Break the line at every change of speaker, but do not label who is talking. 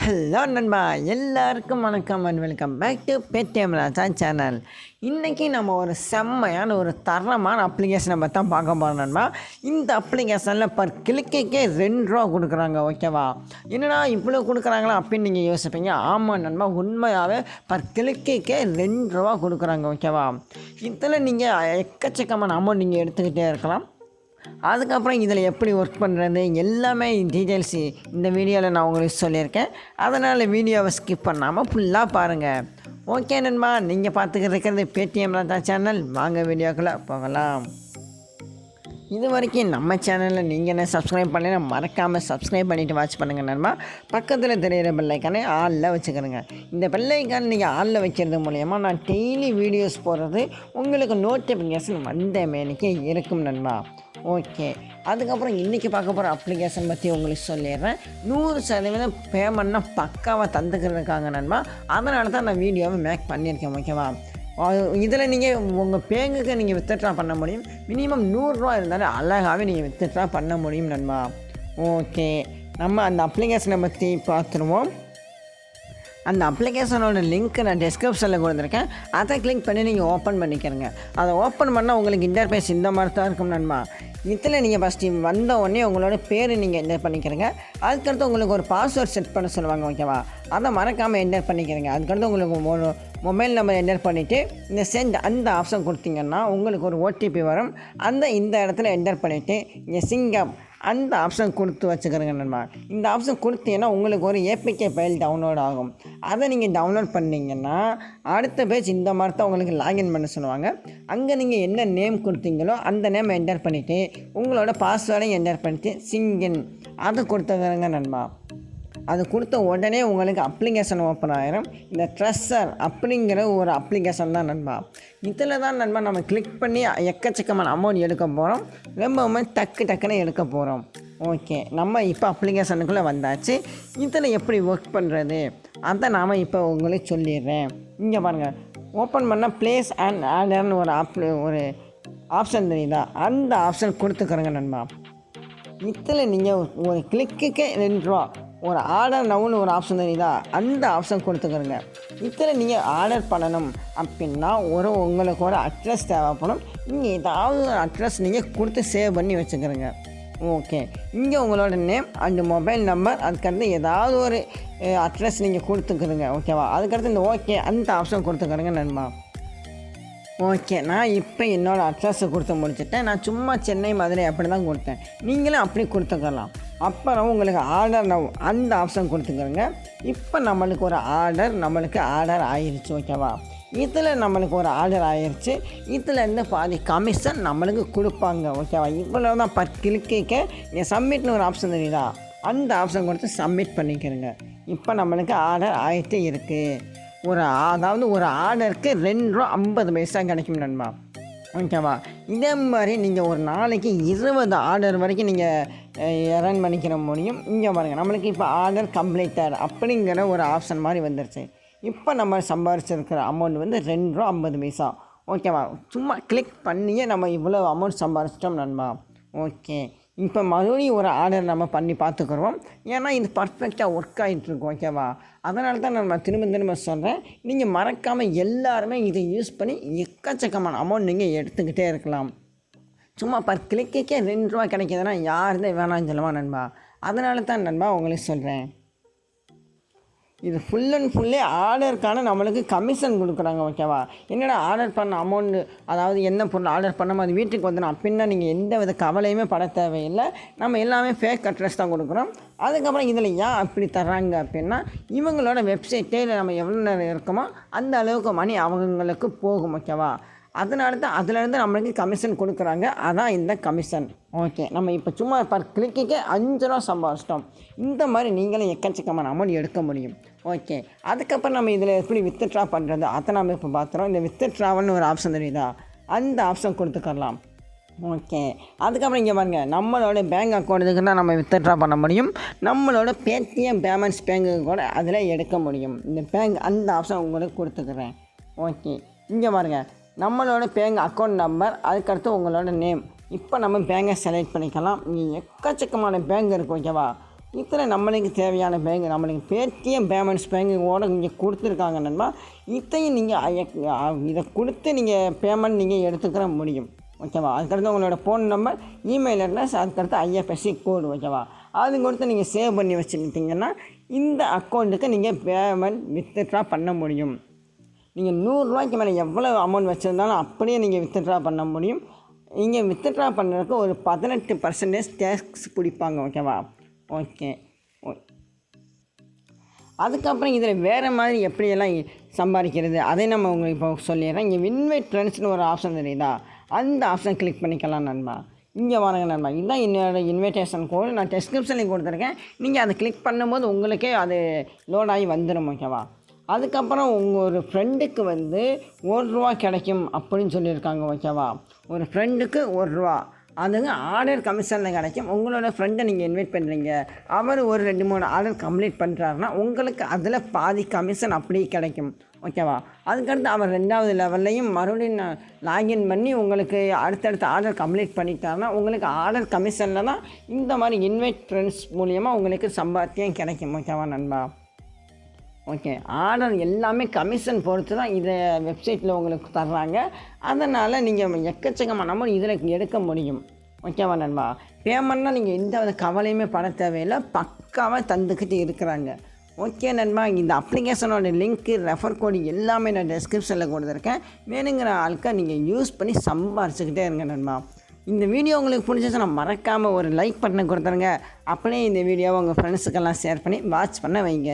Hello நண்பா, எல்லாருக்கும் வணக்கம் and welcome back to paytmraja channel. இன்றைக்கி நம்ம ஒரு செம்மையான ஒரு தரமான அப்ளிகேஷனை பற்றி தான் பார்க்க போகிறோம் நண்பா. இந்த அப்ளிகேஷனில் பர் கிளிக்குக்கே ரூ. 2 கொடுக்குறாங்க. ஓகேவா, என்னடா இவ்வளோ கொடுக்குறாங்களா அப்படின்னு நீங்கள் யோசிப்பீங்க. ஆமாம் நண்பா, உண்மையாகவே பர் கிளிக்குக்கே ரூ. 2 கொடுக்குறாங்க. ஓகேவா, இதில் நீங்கள் எக்கச்சக்கமான அமௌண்ட் நீங்கள் எடுத்துக்கிட்டே இருக்கலாம். அதுக்கப்புறம் இதில் எப்படி ஒர்க் பண்ணுறது எல்லாமே டீட்டெயில்ஸ் இந்த வீடியோவில் நான் உங்களுக்கு சொல்லியிருக்கேன். அதனால் வீடியோவை ஸ்கிப் பண்ணாமல் ஃபுல்லாக பாருங்கள். ஓகே நண்பா, நீங்கள் பார்த்துக்கிட்டு இருக்கிறது paytmraja சேனல். வாங்க வீடியோக்குள்ளே போகலாம். இது வரைக்கும் நம்ம சேனலில் நீங்கள் என்ன சப்ஸ்கிரைப் பண்ணலைன்னா மறக்காமல் சப்ஸ்கிரைப் பண்ணிவிட்டு வாட்ச் பண்ணுங்கள் நண்பா. பக்கத்தில் தெரிகிற பெல்லைக்கானே ஆளில் வச்சுக்கிறேங்க. இந்த பெல்லைக்கான நீங்கள் ஆளில் வைக்கிறது மூலயமா நான் டெய்லி வீடியோஸ் போடுறது உங்களுக்கு நோட்டிஃபிகேஷன் வந்த மேனிக்கு இருக்கும் நண்பா. ஓகே, அதுக்கப்புறம் இன்றைக்கி பார்க்க போகிற அப்ளிகேஷன் பற்றி உங்களுக்கு சொல்லிடுறேன். 100% பேமெண்ட்னா பக்காவாக தந்துக்கிறதுக்காங்க நண்பா. அதனால தான் நான் வீடியோவை மேக் பண்ணியிருக்கேன். ஓகேவா, இதில் நீங்கள் உங்கள் பேங்குக்கு நீங்கள் வித்ட்ரா பண்ண முடியும். மினிமம் ரூ. 100 இருந்தாலும் அழகாகவே நீங்கள் வித்ட்ரா பண்ண முடியும் நண்பா. ஓகே, நம்ம அந்த அப்ளிகேஷனை பற்றி பார்த்துருவோம். அந்த அப்ளிகேஷனோட லிங்க் நான் டிஸ்கிரிப்ஷனில் கொடுத்துருக்கேன். அதை கிளிக் பண்ணி நீங்கள் ஓப்பன் பண்ணிக்கிறங்க. அதை ஓப்பன் பண்ணால் உங்களுக்கு இன்டர்ஃபேஸ் இந்த மாதிரி தான் இருக்கும் நண்பா. இதில் நீங்கள் ஃபஸ்ட்டு வந்த உடனே உங்களோட பேர் நீங்கள் என்டர் பண்ணிக்கிறங்க. அதுக்கடுத்து உங்களுக்கு ஒரு பாஸ்வேர்ட் செட் பண்ண சொல்லுவாங்க. ஓகேவா, அதை மறக்காமல் என்டர் பண்ணிக்கிறங்க. அதுக்கடுத்து உங்களுக்கு ஒரு மொபைல் நம்பர் என்டர் பண்ணிவிட்டு இந்த சென்ட் அந்த ஆப்ஷன் கொடுத்தீங்கன்னா உங்களுக்கு ஒரு ஓடிபி வரும். இந்த இடத்துல என்டர் பண்ணிவிட்டு இங்கே சிங்கம் அந்த ஆப்ஷன் கொடுத்து வச்சுக்கிறேங்க நண்பா. இந்த ஆப்ஷன் கொடுத்தீங்கன்னா உங்களுக்கு ஒரு ஏபிகே ஃபைல் டவுன்லோட் ஆகும். அதை நீங்கள் டவுன்லோட் பண்ணிங்கன்னா அடுத்த பேஜ் இந்த மாதிரி தான் உங்களுக்கு லாகின் பண்ண சொல்லுவாங்க. அங்கே நீங்கள் என்ன நேம் கொடுத்தீங்களோ அந்த நேம் என்டர் பண்ணிவிட்டு உங்களோட பாஸ்வேர்டையும் என்டர் பண்ணிவிட்டு சிங்கின் அதை கொடுத்துக்கிறேங்க நண்பா. அது கொடுத்த உடனே உங்களுக்கு அப்ளிகேஷன் ஓப்பன் ஆகிரும். இந்த ட்ரெஸ்ஸர் அப்படிங்கிற ஒரு அப்ளிகேஷன் தான் நண்பா. இதில் தான் நண்பா நம்ம கிளிக் பண்ணி எக்கச்சக்கமான அமௌண்ட் எடுக்க போகிறோம். ரொம்பவுமே டக்குன்னு எடுக்க போகிறோம். ஓகே, நம்ம இப்போ அப்ளிகேஷனுக்குள்ளே வந்தாச்சு. இதில் எப்படி ஒர்க் பண்ணுறது அதை நாம் இப்போ உங்களுக்கு சொல்லிடுறேன். இங்கே பாருங்கள், ஓப்பன் பண்ணால் ப்ளேஸ் அண்ட் ஆர்டர்னு ஒரு ஆப்ஷன் தெரியுதா, அந்த ஆப்ஷன் கொடுத்துக்கிறேங்க நண்பா. இதில் நீங்கள் ஒரு கிளிக்குக்கே ரூ. 2, ஒரு ஆர்டர் நவுன்னு ஒரு ஆப்ஷன் தெரியுதா, அந்த ஆப்ஷன் கொடுத்துக்கிறங்க. இதில் நீங்கள் ஆர்டர் பண்ணணும் அப்படின்னா உங்களுக்கு ஒரு அட்ரஸ் தேவைப்படும். நீங்கள் ஏதாவது ஒரு அட்ரஸ் நீங்கள் கொடுத்து சேவ் பண்ணி வச்சுக்கிறங்க. ஓகே, இங்கே உங்களோட நேம் அண்ட் மொபைல் நம்பர், அதுக்கடுத்து ஏதாவது ஒரு அட்ரஸ் நீங்கள் கொடுத்துக்கிறங்க. ஓகேவா, அதுக்கடுத்து இந்த ஓகே அந்த ஆப்ஷன் கொடுத்துக்கிறங்க நண்பா. ஓகே, நான் இப்போ என்னோடய அட்ரஸை கொடுத்து முடிச்சுட்டேன். நான் சும்மா சென்னை மதுரை அப்படி தான் கொடுத்தேன். நீங்களும் அப்படி கொடுத்துக்கலாம். அப்புறம் உங்களுக்கு ஆர்டர் அந்த ஆப்ஷன் கொடுத்துக்கிறங்க. இப்போ நம்மளுக்கு ஒரு ஆர்டர் ஆயிடுச்சு. ஓகேவா, இதில் நம்மளுக்கு ஒரு ஆர்டர் ஆயிடுச்சு. இதிலேருந்து பாதி கமிஷன் நம்மளுக்கு கொடுப்பாங்க. ஓகேவா, இவ்வளோ தான் பர் கிளிக்கே நீங்கள் சப்மிட்னு ஒரு ஆப்ஷன் தெரியுதா, அந்த ஆப்ஷன் கொடுத்து சப்மிட் பண்ணிக்கிறங்க. இப்போ நம்மளுக்கு ஆர்டர் ஆகிட்டே இருக்குது. அதாவது ஒரு ஆர்டருக்கு ரூ. 2.50 கிடைக்கும் நண்பா. ஓகேவா, இதே மாதிரி நீங்கள் ஒரு நாளைக்கு 20 ஆர்டர் வரைக்கும் நீங்கள் ரன் பண்ணிக்கிற முடியும். இங்கே பாருங்கள், நம்மளுக்கு இப்போ ஆர்டர் கம்ப்ளீட்டட் அப்படிங்கிற ஒரு ஆப்ஷன் மாதிரி வந்துருச்சு. இப்போ நம்ம சம்பாரிச்சிருக்கிற அமௌண்ட் வந்து ரூ. 2.50. ஓகேவா, சும்மா கிளிக் பண்ணியே நம்ம இவ்வளோ அமௌண்ட் சம்பாரிச்சிட்டோம் நண்பா. ஓகே, இப்போ மறுபடியும் ஒரு ஆர்டர் நம்ம பண்ணி பார்த்துக்குறோம். ஏன்னா இது பர்ஃபெக்டாக ஒர்க் ஆகிட்டுருக்கும். ஓகேவா, அதனால தான் நான் திரும்ப சொல்கிறேன். நீங்கள் மறக்காமல் எல்லாருமே இதை யூஸ் பண்ணி எக்கச்சக்கமான அமௌண்ட் நீங்கள் எடுத்துக்கிட்டே இருக்கலாம். சும்மா பர் கிளிக்கே ரூ. 2 கிடைக்கிதுன்னா யாருதான் வேணாம்னு சொல்லுவா நண்பா. அதனால தான் நண்பா உங்களுக்கு சொல்கிறேன். இது ஃபுல் அண்ட் ஃபுல்லே ஆர்டருக்கான நம்மளுக்கு கமிஷன் கொடுக்குறாங்க. ஓகேவா, என்னடா ஆர்டர் பண்ண அமௌண்ட்டு, அதாவது என்ன பொருள் ஆர்டர் பண்ணாமல் அது வீட்டுக்கு வந்துடும் அப்படின்னா நீங்கள் எந்த வித கவலையுமே பட தேவையில்லை. நம்ம எல்லாமே ஃபேக் அட்ரஸ் தான் கொடுக்குறோம். அதுக்கப்புறம் இதில் ஏன் அப்படி தர்றாங்க அப்படின்னா இவங்களோட வெப்சைட்டே நம்ம எவ்வளோ நேரம் இருக்கோமோ அந்த அளவுக்கு மணி அவங்களுக்கு போகும். ஓகேவா, அதனால தான் அதிலேருந்து நம்மளுக்கு கமிஷன் கொடுக்குறாங்க. அதான் இந்த கமிஷன். ஓகே, நம்ம இப்போ சும்மா பர் கிளிக்குக்கே ரூ. 5 சம்பாதிச்சிட்டோம். இந்த மாதிரி நீங்களும் எக்கச்சக்கமான அமௌண்ட் எடுக்க முடியும். ஓகே, அதுக்கப்புறம் நம்ம இதில் எப்படி வித்ட்ரா பண்ணுறது அதை நம்ம இப்போ பார்த்துறோம். இந்த வித்ட்ராவல்னு ஒரு ஆப்ஷன் தெரியுதா, அந்த ஆப்ஷன் கொடுத்துக்கலாம். ஓகே, அதுக்கப்புறம் இங்கே பாருங்கள், நம்மளோட பேங்க் அக்கௌண்ட்டுக்கு தான் நம்ம வித்ட்ரா பண்ண முடியும். நம்மளோட பேடிஎம் பேமெண்ட்ஸ் பேங்க்குக்கு கூட அதில் எடுக்க முடியும். இந்த பேங்க் அந்த ஆப்ஷன் உங்களுக்கு கொடுத்துக்கிறேன். ஓகே, இங்கே பாருங்கள், நம்மளோட பேங்க் அக்கௌண்ட் நம்பர், அதுக்கடுத்து உங்களோட நேம். இப்போ நம்ம பேங்கை செலக்ட் பண்ணிக்கலாம். இங்கே எக்கச்சக்கமான பேங்க் இருக்குது. ஓகேவா, இதில் நம்மளுக்கு தேவையான பேங்க் நம்மளுக்கு பேடிஎம் பேமெண்ட்ஸ் பேங்கோட இங்கே கொடுத்துருக்காங்க நண்பா. இதையும் நீங்கள் இதை கொடுத்து நீங்கள் பேமெண்ட் நீங்கள் எடுத்துக்கிற முடியும். ஓகேவா? அதுக்கடுத்து உங்களோட ஃபோன் நம்பர், இமெயில் அட்ரஸ், அதுக்கடுத்து ஐஎஃப்எஸ்சி கோடு. ஓகேவா? அது கொடுத்து நீங்கள் சேவ் பண்ணி வச்சுக்கிட்டிங்கன்னா இந்த அக்கௌண்ட்டுக்கு நீங்கள் பேமெண்ட் வித்ட்ரா பண்ண முடியும். நீங்கள் 100 ரூபாய்க்கு மேலே எவ்வளோ அமௌண்ட் வச்சுருந்தாலும் அப்படியே நீங்கள் வித்ட்ரா பண்ண முடியும். இங்கே வித்ட்ரா பண்ணுறதுக்கு ஒரு 18% டேக்ஸ் பிடிப்பாங்க. ஓகேவா? ஓகே. அதுக்கப்புறம் இதில் வேறு மாதிரி எப்படியெல்லாம் சம்பாதிக்கிறது அதை நம்ம உங்களுக்கு இப்போ சொல்லிடுறேன். இங்கே இன்வைட் ஃப்ரெண்ட்ஸ்னு ஒரு ஆப்ஷன் தெரியுதா? அந்த ஆப்ஷன் கிளிக் பண்ணிக்கலாம் நண்பா. இங்கே வாங்க நண்பா, இதுதான் என்னோடய இன்விடேஷன் கோடு. நான் டெஸ்கிரிப்ஷன்லையும் கொடுத்துருக்கேன். நீங்கள் அதை கிளிக் பண்ணும்போது உங்களுக்கே அது லோடாகி வந்துடும். ஓகேவா? அதுக்கப்புறம் உங்கள் ஒரு ஃப்ரெண்டுக்கு வந்து ₹1 கிடைக்கும் அப்படின்னு சொல்லியிருக்காங்க. ஓகேவா? ஒரு ஃப்ரெண்டுக்கு ₹1 அதுங்க ஆர்டர் கமிஷனில் கிடைக்கும். உங்களோட ஃப்ரெண்டை நீங்கள் இன்வைட் பண்ணுறீங்க, அவர் ஒரு 2-3 ஆர்டர் கம்ப்ளீட் பண்ணுறாருன்னா உங்களுக்கு அதில் பாதி கமிஷன் அப்படியே கிடைக்கும். ஓகேவா? அதுக்கடுத்து அவர் 2வது லெவல்லையும் மறுபடியும் லாகின் பண்ணி உங்களுக்கு அடுத்தடுத்த ஆர்டர் கம்ப்ளீட் பண்ணிட்டாருன்னா உங்களுக்கு ஆர்டர் கமிஷனில் தான் இந்த மாதிரி இன்வைட் ஃப்ரெண்ட்ஸ் மூலியமாக உங்களுக்கு சம்பாத்தியம் கிடைக்கும். ஓகேவா நண்பா? ஓகே. ஆர்டர் எல்லாமே கமிஷன் பொறுத்து தான் இதை வெப்சைட்டில் உங்களுக்கு தர்றாங்க. அதனால் நீங்கள் எக்கச்சக்கமான அமௌண்ட் இதில் எடுக்க முடியும். ஓகேவா நண்பா? பேமெண்ட்னால் நீங்கள் எந்த கவலையுமே பட தேவையில்லை, பக்காவாக தந்துக்கிட்டு இருக்கிறாங்க. ஓகே நண்பா, இந்த அப்ளிகேஷனோட லிங்க்கு, ரெஃபர் கோடு எல்லாமே நான் டெஸ்கிரிப்ஷனில் கொடுத்துருக்கேன். வேணுங்கிற ஆட்கள் நீங்கள் யூஸ் பண்ணி சம்பாரிச்சுக்கிட்டே இருங்க நண்பா. இந்த வீடியோ உங்களுக்கு பிடிச்சிச்சுன்னா மறக்காமல் ஒரு லைக் பட்டனை கொடுத்துருங்க. அப்படியே இந்த வீடியோவை உங்கள் ஃப்ரெண்ட்ஸுக்கெல்லாம் ஷேர் பண்ணி வாட்ச் பண்ண வைங்க.